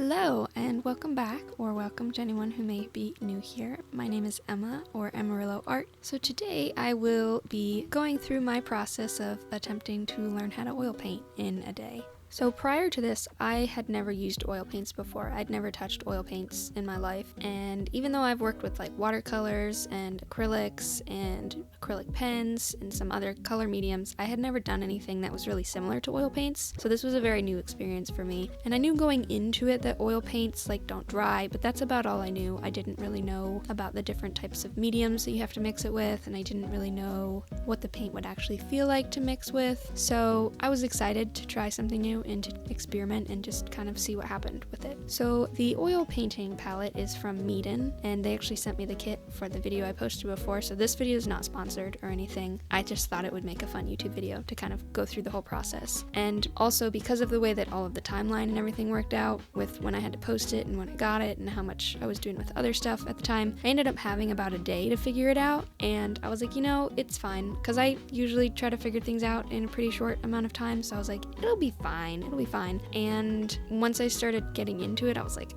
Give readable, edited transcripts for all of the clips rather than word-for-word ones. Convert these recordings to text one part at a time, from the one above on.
Hello and welcome back, or welcome to anyone who may be new here. My name is Emma, or Amarillo Art. So today I will be going through my process of attempting to learn how to oil paint in a day. So prior to this, I had never used oil paints before. I'd never touched oil paints in my life, and even though I've worked with like watercolors and acrylics and acrylic pens and some other color mediums, I had never done anything that was really similar to oil paints. So this was a very new experience for me, and I knew going into it that oil paints like don't dry, but that's about all I knew. I didn't really know about the different types of mediums that you have to mix it with, and I didn't really know what the paint would actually feel like to mix with. So I was excited to try something new and to experiment and just kind of see what happened with it. So the oil painting palette is from Meeden, and they actually sent me the kit for the video I posted before, so this video is not sponsored or anything. I just thought it would make a fun YouTube video to kind of go through the whole process. And also because of the way that all of the timeline and everything worked out with when I had to post it and when I got it and how much I was doing with other stuff at the time, I ended up having about a day to figure it out, and I was like, you know, it's fine, because I usually try to figure things out in a pretty short amount of time, so I was like, it'll be fine. And once I started getting into it, I was like,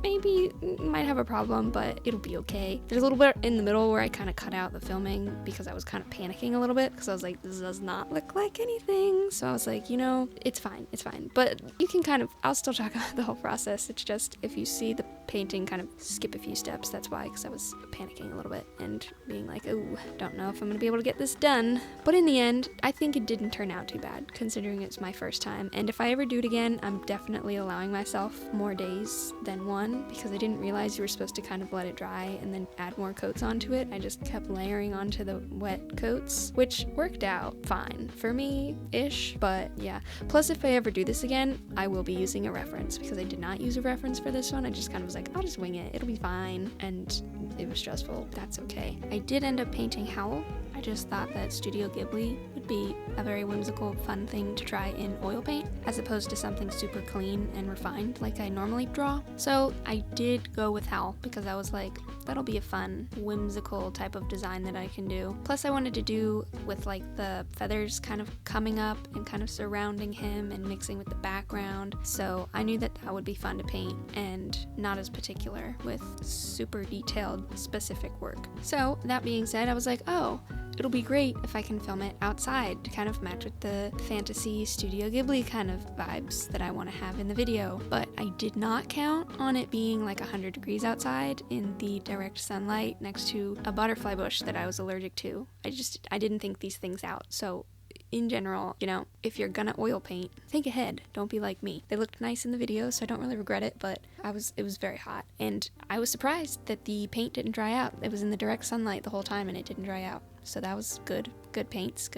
maybe might have a problem, but it'll be okay. There's a little bit in the middle where I kind of cut out the filming because I was kind of panicking a little bit, because I was like, this does not look like anything. So I was like, you know, it's fine. But you can I'll still talk about the whole process. It's just, if you see the painting kind of skip a few steps, that's why, because I was panicking a little bit and being like, oh, don't know if I'm gonna be able to get this done. But in the end, I think it didn't turn out too bad, considering it's my first time. And if I ever do it again, I'm definitely allowing myself more days than one, because I didn't realize you were supposed to kind of let it dry and then add more coats onto it. I just kept layering onto the wet coats, which worked out fine for me-ish, but yeah. Plus, if I ever do this again, I will be using a reference, because I did not use a reference for this one. I just kind of was like, I'll just wing it, it'll be fine, and it was stressful. That's okay. I did end up painting Howl. I just thought that Studio Ghibli would be a very whimsical, fun thing to try in oil paint, as opposed to something super clean and refined like I normally draw. So I did go with Howl, because I was like, that'll be a fun, whimsical type of design that I can do. Plus I wanted to do with like the feathers kind of coming up and kind of surrounding him and mixing with the background. So I knew that that would be fun to paint and not as particular with super detailed, specific work. So that being said, I was like, oh, it'll be great if I can film it outside to kind of match with the fantasy Studio Ghibli kind of vibes that I want to have in the video. But I did not count on it being like 100 degrees outside in the direct sunlight next to a butterfly bush that I was allergic to. I didn't think these things out. So in general, you know, if you're gonna oil paint, think ahead. Don't be like me. They looked nice in the video, so I don't really regret it, but it was very hot. And I was surprised that the paint didn't dry out. It was in the direct sunlight the whole time and it didn't dry out. So that was good. Good paints.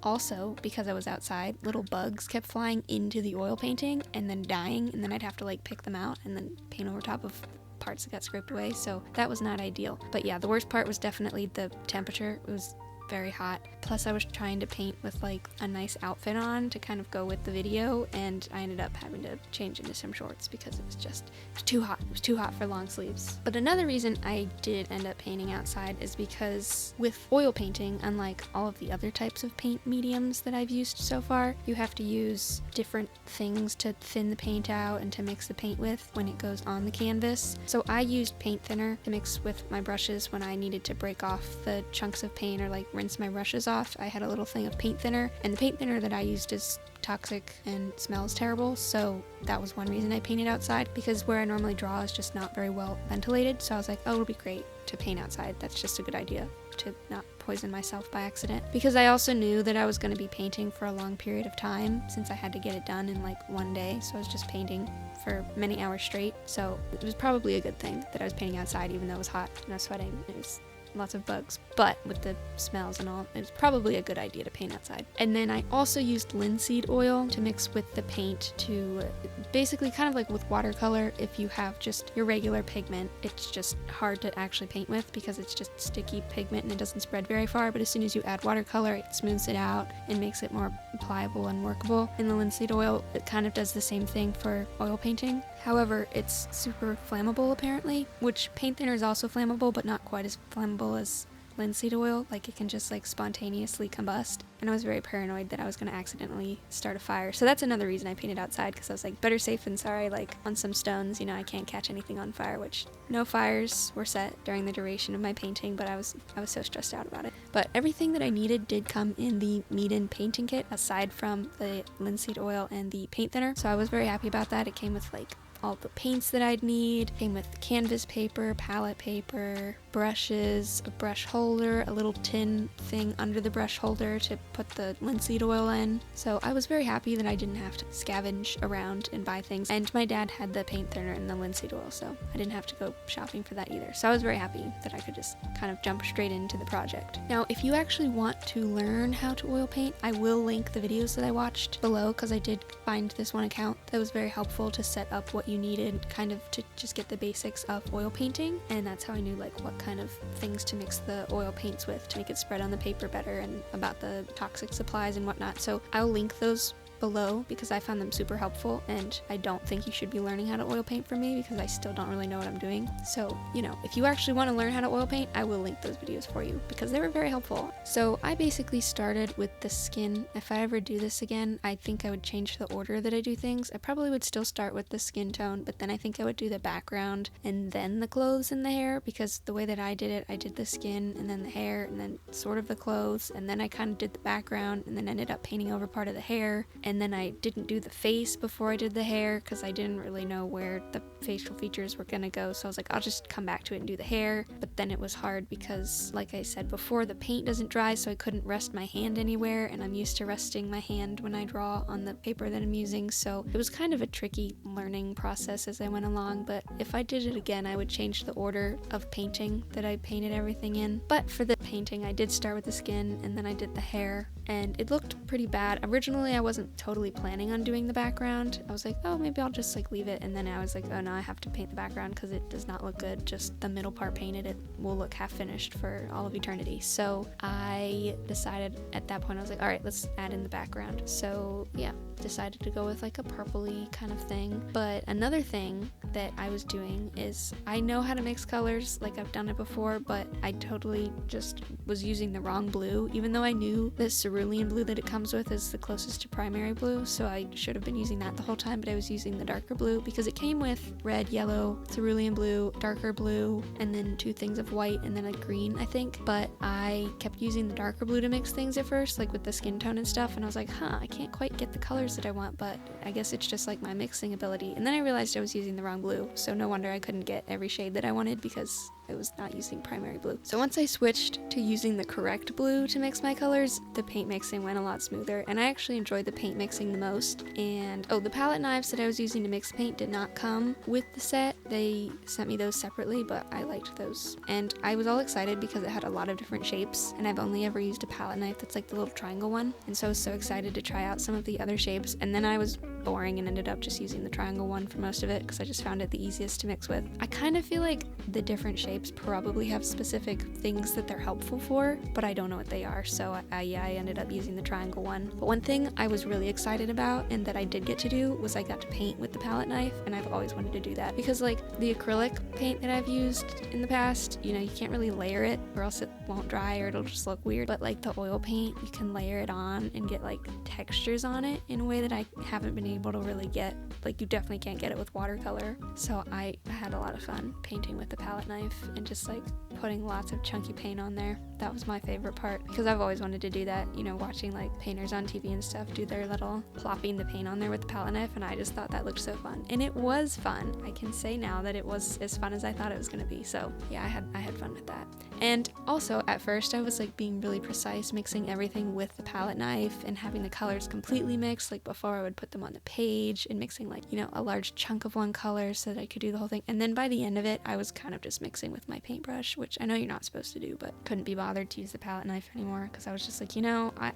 Also, because I was outside, little bugs kept flying into the oil painting and then dying, and then I'd have to like pick them out and then paint over top of parts that got scraped away, so that was not ideal. But yeah, the worst part was definitely the temperature. It was very hot. Plus I was trying to paint with like a nice outfit on to kind of go with the video, and I ended up having to change into some shorts because it was too hot. It was too hot for long sleeves. But another reason I did end up painting outside is because with oil painting, unlike all of the other types of paint mediums that I've used so far, you have to use different things to thin the paint out and to mix the paint with when it goes on the canvas. So I used paint thinner to mix with my brushes when I needed to break off the chunks of paint or like rinse my brushes off. I had a little thing of paint thinner, and the paint thinner that I used is toxic and smells terrible, so that was one reason I painted outside, because where I normally draw is just not very well ventilated. So I was like, oh, it'll be great to paint outside. That's just a good idea to not poison myself by accident, because I also knew that I was going to be painting for a long period of time since I had to get it done in like one day. So I was just painting for many hours straight, so it was probably a good thing that I was painting outside, even though it was hot and I was sweating. It was lots of bugs, but with the smells and all, it was probably a good idea to paint outside. And then I also used linseed oil to mix with the paint to basically kind of like with watercolor. If you have just your regular pigment, it's just hard to actually paint with because it's just sticky pigment and it doesn't spread very far, but as soon as you add watercolor, it smooths it out and makes it more pliable and workable. And the linseed oil, it kind of does the same thing for oil painting. However, it's super flammable apparently, which paint thinner is also flammable, but not quite as flammable as linseed oil, like it can just like spontaneously combust, and I was very paranoid that I was going to accidentally start a fire. So that's another reason I painted outside, because I was like, better safe than sorry. Like on some stones, I can't catch anything on fire, which no fires were set during the duration of my painting, but I was so stressed out about it. But everything that I needed did come in the Meeden painting kit, aside from the linseed oil and the paint thinner, so I was very happy about that. It came with like all the paints that I'd need, came with canvas paper, palette paper, brushes, a brush holder, a little tin thing under the brush holder to put the linseed oil in. So I was very happy that I didn't have to scavenge around and buy things. And my dad had the paint thinner and the linseed oil, so I didn't have to go shopping for that either. So I was very happy that I could just kind of jump straight into the project. Now, if you actually want to learn how to oil paint, I will link the videos that I watched below, because I did find this one account that was very helpful to set up what you needed kind of to just get the basics of oil painting. And that's how I knew like what kind of things to mix the oil paints with to make it spread on the paper better, and about the toxic supplies and whatnot. So I'll link those below because I found them super helpful, and I don't think you should be learning how to oil paint from me because I still don't really know what I'm doing. So, if you actually want to learn how to oil paint, I will link those videos for you because they were very helpful. So I basically started with the skin. If I ever do this again, I think I would change the order that I do things. I probably would still start with the skin tone, but then I think I would do the background and then the clothes and the hair, because the way that I did it, I did the skin and then the hair and then sort of the clothes, and then I kind of did the background and then ended up painting over part of the hair. And then I didn't do the face before I did the hair because I didn't really know where the facial features were gonna go, so I was like, I'll just come back to it and do the hair. But then it was hard because, like I said before, the paint doesn't dry, so I couldn't rest my hand anywhere, and I'm used to resting my hand when I draw on the paper that I'm using, so it was kind of a tricky learning process as I went along. But if I did it again, I would change the order of painting that I painted everything in. But for the painting, I did start with the skin and then I did the hair, and it looked pretty bad. Originally, I wasn't totally planning on doing the background. I was like, oh, maybe I'll just like leave it, and then I was like, oh no, I have to paint the background because it does not look good. Just the middle part painted, it will look half finished for all of eternity. So I decided at that point, I was like, all right, let's add in the background. So yeah, decided to go with like a purpley kind of thing. But another thing that I was doing is, I know how to mix colors, like I've done it before, but I totally just was using the wrong blue, even though I knew the cerulean blue that it comes with is the closest to primary blue, so I should have been using that the whole time, but I was using the darker blue because it came with red, yellow, cerulean blue, darker blue, and then 2 things of white and then a green, I think. But I kept using the darker blue to mix things at first, like with the skin tone and stuff, and I was like, I can't quite get the colors that I want, but I guess it's just like my mixing ability. And then I realized I was using the wrong blue, so no wonder I couldn't get every shade that I wanted because I was not using primary blue. So once I switched to using the correct blue to mix my colors, the paint mixing went a lot smoother, and I actually enjoyed the paint mixing the most. And the palette knives that I was using to mix paint did not come with the set. They sent me those separately, but I liked those. And I was all excited because it had a lot of different shapes, and I've only ever used a palette knife that's like the little triangle one, and so I was so excited to try out some of the other shapes. And then I was boring and ended up just using the triangle one for most of it because I just found it the easiest to mix with. I kind of feel like the different shapes probably have specific things that they're helpful for, but I don't know what they are, so I ended up using the triangle one. But one thing I was really excited about and that I did get to do was I got to paint with the palette knife, and I've always wanted to do that because like the acrylic paint that I've used in the past, you can't really layer it or else it won't dry or it'll just look weird, but like the oil paint, you can layer it on and get like textures on it in a way that I haven't been able to really get. Like you definitely can't get it with watercolor. So I had a lot of fun painting with the palette knife and just like putting lots of chunky paint on there. That was my favorite part because I've always wanted to do that, watching like painters on TV and stuff do their little plopping the paint on there with the palette knife, and I just thought that looked so fun. And it was fun. I can say now that it was as fun as I thought it was going to be. So yeah, I had fun with that. And also at first I was like being really precise, mixing everything with the palette knife and having the colors completely mixed. Like before I would put them on the page and mixing like, a large chunk of one color so that I could do the whole thing. And then by the end of it, I was kind of just mixing with my paintbrush, which I know you're not supposed to do, but couldn't be bothered to use the palette knife anymore because I was just like,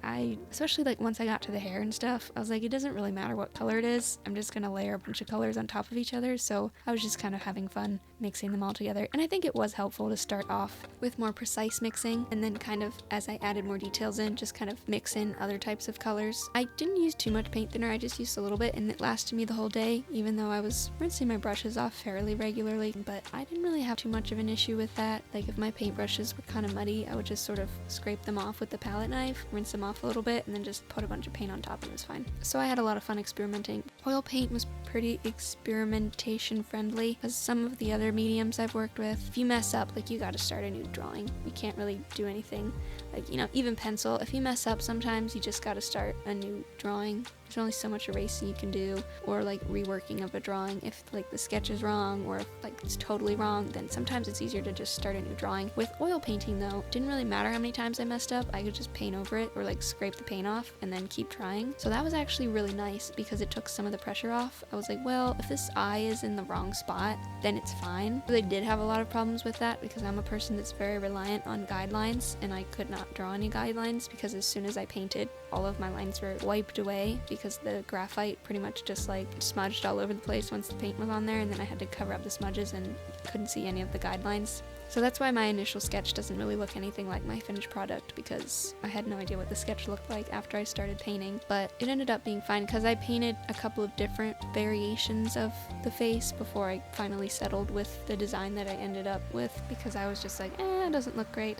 I especially like once I got to the hair and stuff, I was like, it doesn't really matter what color it is. I'm just gonna layer a bunch of colors on top of each other. So I was just kind of having fun mixing them all together. And I think it was helpful to start off with more precise mixing, and then kind of as I added more details in, just kind of mix in other types of colors. I didn't use too much paint thinner. I just used a little little bit, and it lasted me the whole day, even though I was rinsing my brushes off fairly regularly. But I didn't really have too much of an issue with that. Like, if my paintbrushes were kind of muddy, I would just sort of scrape them off with the palette knife, rinse them off a little bit, and then just put a bunch of paint on top, and it was fine. So I had a lot of fun experimenting. Oil paint was pretty experimentation friendly, because some of the other mediums I've worked with, if you mess up, like, you gotta start a new drawing. You can't really do anything. Like, you know, even pencil, if you mess up sometimes, you just gotta start a new drawing. There's only so much erasing you can do, or like reworking of a drawing. If like the sketch is wrong, or if like it's totally wrong, then sometimes it's easier to just start a new drawing. With oil painting though, it didn't really matter how many times I messed up. I could just paint over it, or like scrape the paint off and then keep trying. So that was actually really nice because it took some of the pressure off. I was like, well, if this eye is in the wrong spot, then it's fine. But I did have a lot of problems with that because I'm a person that's very reliant on guidelines, and I could not draw any guidelines because as soon as I painted, all of my lines were wiped away because the graphite pretty much just like smudged all over the place once the paint was on there, and then I had to cover up the smudges and couldn't see any of the guidelines. So that's why my initial sketch doesn't really look anything like my finished product, because I had no idea what the sketch looked like after I started painting. But it ended up being fine because I painted a couple of different variations of the face before I finally settled with the design that I ended up with, because I was just like, it doesn't look great,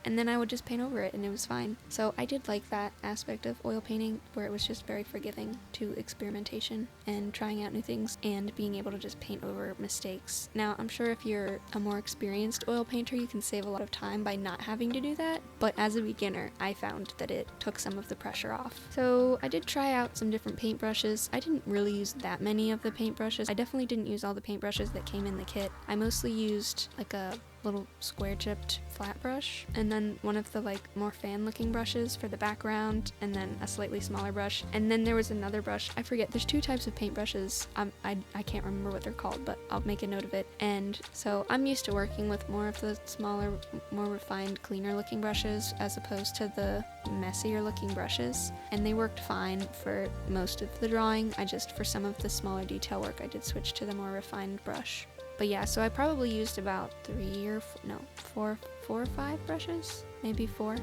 and then I would just paint over it and it was fine. So I did like that aspect of oil painting, where it was just very forgiving to experimentation and trying out new things and being able to just paint over mistakes. Now, I'm sure if you're a more experienced oil painter, you can save a lot of time by not having to do that, but as a beginner, I found that it took some of the pressure off. So I did try out some different paintbrushes. I didn't really use that many of the paintbrushes. I definitely didn't use all the paintbrushes that came in the kit. I mostly used like a little square chipped flat brush, and then one of the like more fan looking brushes for the background, and then a slightly smaller brush, and then there was another brush. I forget, there's two types of paintbrushes. I can't remember what they're called, but I'll make a note of it. And so I'm used to working with more of the smaller, more refined, cleaner looking brushes as opposed to the messier looking brushes, and they worked fine for most of the drawing. I just, for some of the smaller detail work, I did switch to the more refined brush. But yeah, so I probably used about 4 or 5 brushes, maybe 4.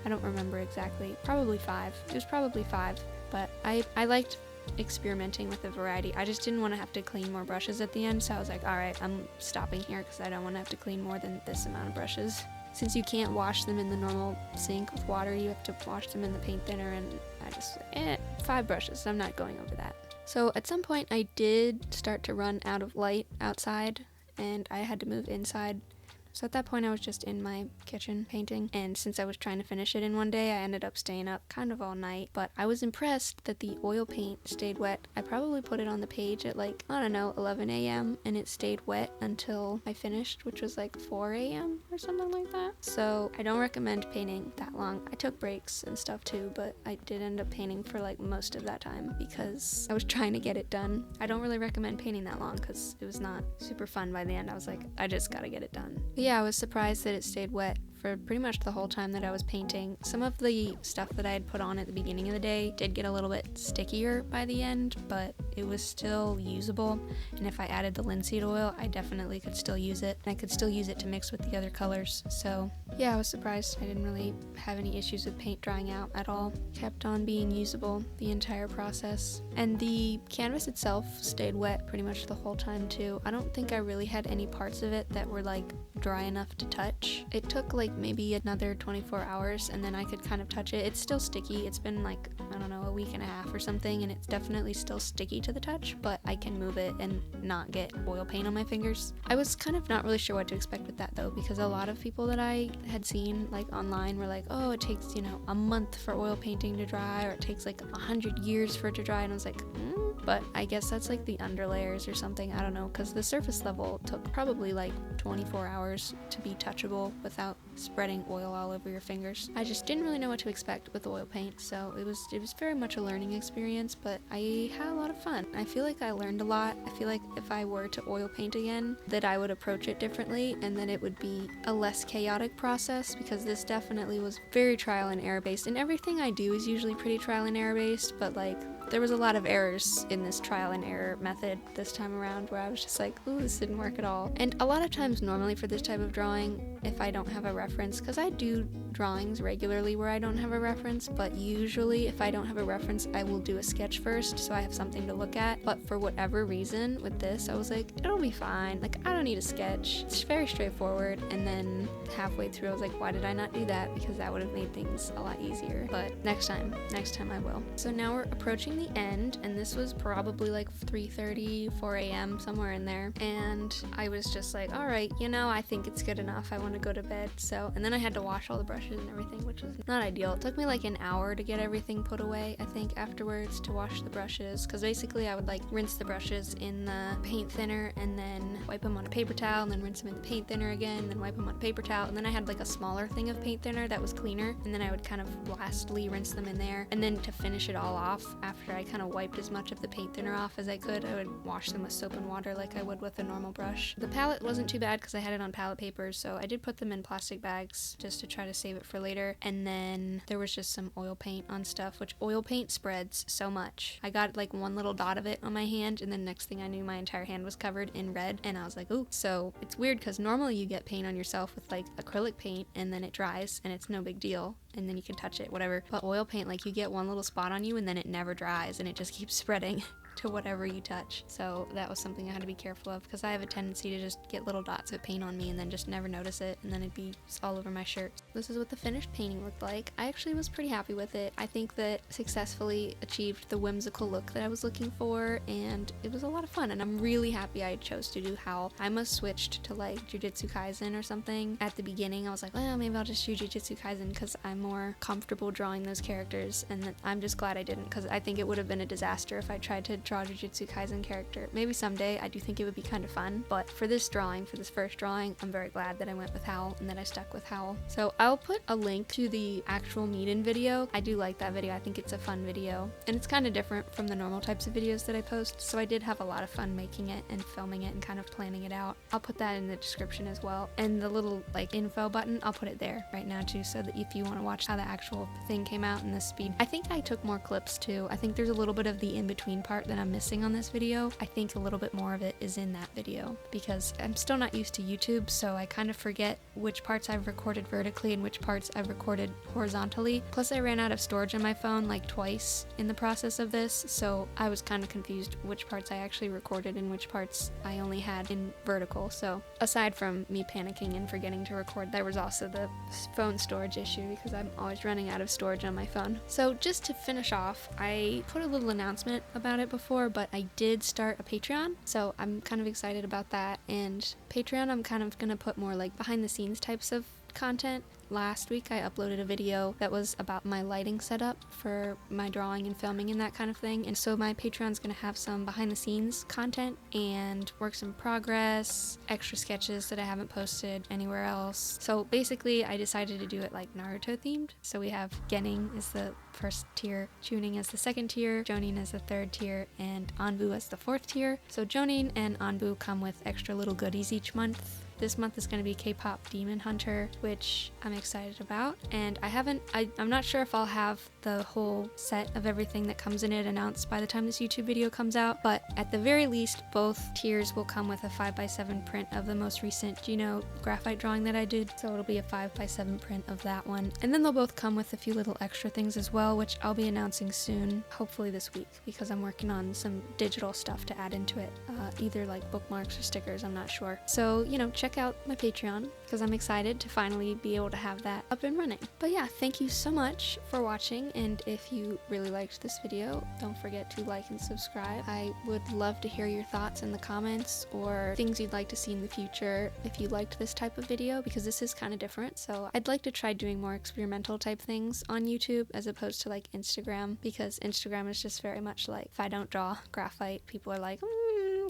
I don't remember exactly. Probably 5. It was probably 5, but I liked experimenting with a variety. I just didn't want to have to clean more brushes at the end, so I was like, alright, I'm stopping here because I don't want to have to clean more than this amount of brushes. Since you can't wash them in the normal sink with water, you have to wash them in the paint thinner, and I just, 5 brushes, I'm not going over that. So at some point I did start to run out of light outside, and I had to move inside. So at that point I was just in my kitchen painting, and since I was trying to finish it in one day, I ended up staying up kind of all night. But I was impressed that the oil paint stayed wet. I probably put it on the page at like, I don't know, 11 a.m. and it stayed wet until I finished, which was like 4 a.m. or something like that. So I don't recommend painting that long. I took breaks and stuff too, but I did end up painting for like most of that time because I was trying to get it done. I don't really recommend painting that long because it was not super fun by the end. I was like, I just gotta get it done. But yeah, I was surprised that it stayed wet for pretty much the whole time that I was painting. Some of the stuff that I had put on at the beginning of the day did get a little bit stickier by the end, but it was still usable, and if I added the linseed oil, I definitely could still use it, and I could still use it to mix with the other colors. So yeah, I was surprised. I didn't really have any issues with paint drying out at all. Kept on being usable the entire process, and the canvas itself stayed wet pretty much the whole time too. I don't think I really had any parts of it that were like dry enough to touch. It took like maybe another 24 hours and then I could kind of touch it. It's still sticky. It's been like, I don't know, a week and a half or something, and it's definitely still sticky to the touch, but I can move it and not get oil paint on my fingers. I was kind of not really sure what to expect with that though, because a lot of people that I had seen like online were like, oh, it takes, you know, a month for oil painting to dry, or it takes like 100 years for it to dry, and I was like, but I guess that's like the underlayers or something, I don't know, because the surface level took probably like 24 hours to be touchable without spreading oil all over your fingers. I just didn't really know what to expect with oil paint, so it was very much a learning experience, but I had a lot of fun. I feel like I learned a lot. I feel like if I were to oil paint again, that I would approach it differently, and that it would be a less chaotic process, because this definitely was very trial and error based, and everything I do is usually pretty trial and error based, but like there was a lot of errors in this trial and error method this time around where I was just like, ooh, this didn't work at all. And a lot of times normally for this type of drawing, if I don't have a reference, because I do drawings regularly where I don't have a reference, but usually if I don't have a reference, I will do a sketch first so I have something to look at. But for whatever reason with this, I was like, it'll be fine. Like, I don't need a sketch. It's very straightforward. And then halfway through, I was like, why did I not do that? Because that would have made things a lot easier. But next time I will. So now we're approaching the end, and this was probably like 3:30, 4 a.m., somewhere in there. And I was just like, all right, I think it's good enough. I want to go to bed. So, and then I had to wash all the brushes and everything, which was not ideal. It took me like an hour to get everything put away, I think, afterwards, to wash the brushes, because basically I would like rinse the brushes in the paint thinner and then wipe them on a paper towel and then rinse them in the paint thinner again and then wipe them on a paper towel, and then I had like a smaller thing of paint thinner that was cleaner, and then I would kind of lastly rinse them in there, and then to finish it all off, after I kind of wiped as much of the paint thinner off as I could, I would wash them with soap and water like I would with a normal brush. The palette wasn't too bad because I had it on palette paper, so I did put them in plastic bags just to try to save it for later. And then there was just some oil paint on stuff, which oil paint spreads so much. I got like one little dot of it on my hand, and then next thing I knew, my entire hand was covered in red, and I was like, ooh. So it's weird because normally you get paint on yourself with like acrylic paint and then it dries and it's no big deal and then you can touch it, whatever. But oil paint, like, you get one little spot on you and then it never dries and it just keeps spreading to whatever you touch. So that was something I had to be careful of, because I have a tendency to just get little dots of paint on me and then just never notice it, and then it'd be all over my shirt. This is what the finished painting looked like. I actually was pretty happy with it. I think that successfully achieved the whimsical look that I was looking for, and it was a lot of fun, and I'm really happy I chose to do Howl. I must switched to like Jujutsu Kaisen or something. At the beginning I was like, well, maybe I'll just do Jujutsu Kaisen because I'm more comfortable drawing those characters, and I'm just glad I didn't, because I think it would have been a disaster if I tried to draw Jujutsu Kaisen character. Maybe someday. I do think it would be kind of fun, but for this drawing, for this first drawing, I'm very glad that I went with Howl and that I stuck with Howl. So I'll put a link to the actual meet-in video. I do like that video. I think it's a fun video, and it's kind of different from the normal types of videos that I post, so I did have a lot of fun making it and filming it and kind of planning it out. I'll put that in the description as well, and the little like info button, I'll put it there right now too, so that if you want to watch how the actual thing came out and the speed. I think I took more clips too. I think there's a little bit of the in-between part that I'm missing on this video. I think a little bit more of it is in that video, because I'm still not used to YouTube, so I kind of forget which parts I've recorded vertically and which parts I've recorded horizontally. Plus I ran out of storage on my phone like twice in the process of this, so I was kind of confused which parts I actually recorded and which parts I only had in vertical. So aside from me panicking and forgetting to record, there was also the phone storage issue, because I'm always running out of storage on my phone. So just to finish off, I put a little announcement about it before, but I did start a Patreon, so I'm kind of excited about that. And Patreon, I'm kind of gonna put more like behind the scenes types of content. Last week I uploaded a video that was about my lighting setup for my drawing and filming and that kind of thing, and so my Patreon's gonna have some behind the scenes content and works in progress, extra sketches that I haven't posted anywhere else. So basically I decided to do it like Naruto themed. So we have Genin is the first tier, Chunin as the second tier, Jonin as the third tier, and Anbu as the fourth tier. So Jonin and Anbu come with extra little goodies each month. This month is going to be K-pop Demon Hunter, which I'm excited about, and I'm not sure if I'll have the whole set of everything that comes in it announced by the time this YouTube video comes out, but at the very least both tiers will come with a 5x7 print of the most recent Gino graphite drawing that I did, so it'll be a 5x7 print of that one, and then they'll both come with a few little extra things as well, which I'll be announcing soon, hopefully this week, because I'm working on some digital stuff to add into it, either like bookmarks or stickers, I'm not sure. So, check out my Patreon, because I'm excited to finally be able to have that up and running. But yeah, thank you so much for watching, and if you really liked this video, don't forget to like and subscribe. I would love to hear your thoughts in the comments, or things you'd like to see in the future if you liked this type of video, because this is kind of different. So I'd like to try doing more experimental type things on YouTube as opposed to like Instagram, because Instagram is just very much like, if I don't draw graphite, people are like,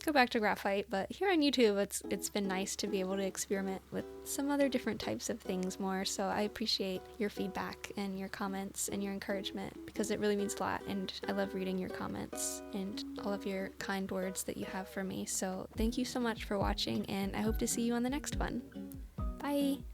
go back to graphite. But here on YouTube, it's been nice to be able to experiment with some other different types of things more, so I appreciate your feedback and your comments and your encouragement, because it really means a lot, and I love reading your comments and all of your kind words that you have for me. So thank you so much for watching, and I hope to see you on the next one. Bye!